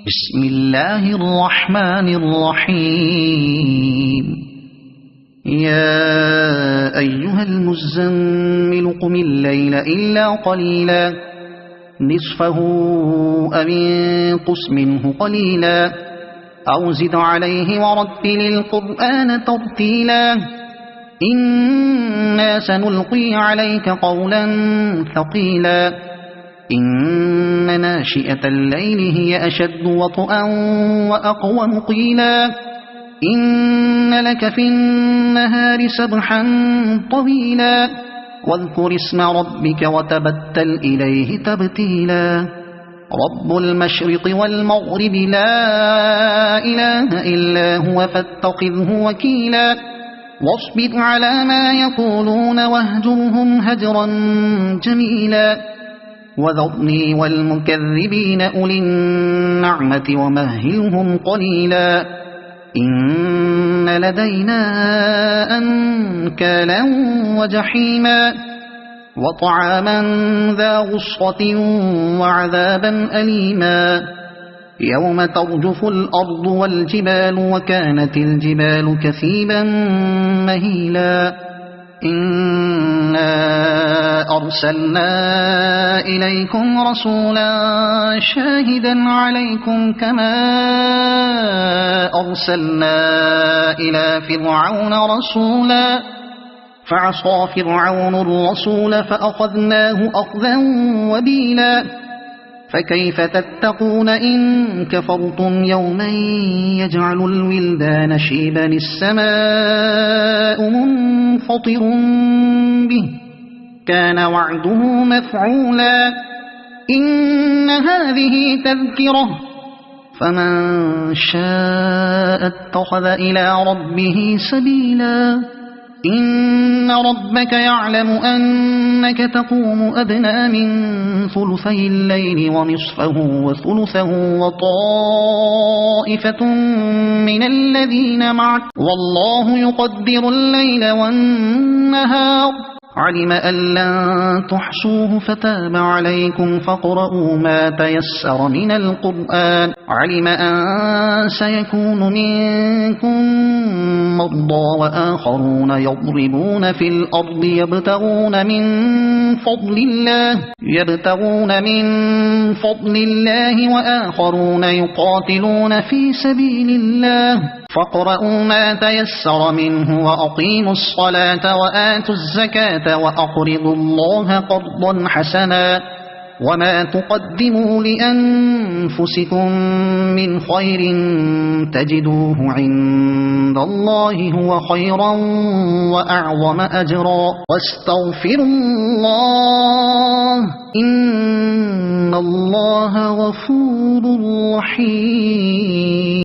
بسم الله الرحمن الرحيم يا أيها المزمل قم الليل إلا قليلا نصفه أو انقص منه قليلا أو زد عليه ورتل القرآن ترتيلا إنا سنلقي عليك قولا ثقيلا إن ناشئة الليل هي أشد وطئا وأقوم قيلا إن لك في النهار سبحا طويلا واذكر اسم ربك وتبتل إليه تبتيلا رب المشرق والمغرب لا إله إلا هو فاتخذه وكيلا واصبر على ما يقولون واهجرهم هجرا جميلا وذرني والمكذبين أولي النعمة ومهلهم قليلا إن لدينا أنكالا وجحيما وطعاما ذا غصة وعذابا أليما يوم ترجف الأرض والجبال وكانت الجبال كثيبا مهيلا إنا أرسلنا إليكم رسولا شاهدا عليكم كما أرسلنا إلى فرعون رسولا فعصى فرعون الرسول فأخذناه أخذا وبيلا فكيف تتقون إن كفرتم يوما يجعل الولدان شيبا السماء منفطر به كان وعده مفعولا إن هذه تذكرة فمن شاء اتخذ إلى ربه سبيلا إن ربك يعلم أنك تقوم أدنى من ثلثي الليل ونصفه وثلثه وطائفة من الذين معك والله يقدر الليل والنهار علم أن لن تحصوه فتاب عليكم فاقرؤوا ما تيسر من القرآن علم أن سيكون منكم مرضى وآخرون يضربون في الأرض يبتغون من فضل الله وآخرون يقاتلون في سبيل الله فاقرؤوا ما تيسر منه وأقيموا الصلاة وآتوا الزكاة وأقرضوا الله قرضا حسنا وما تقدموا لأنفسكم من خير تجدوه عند الله هو خيرا وأعظم أجرا واستغفروا الله إن الله غفور رحيم.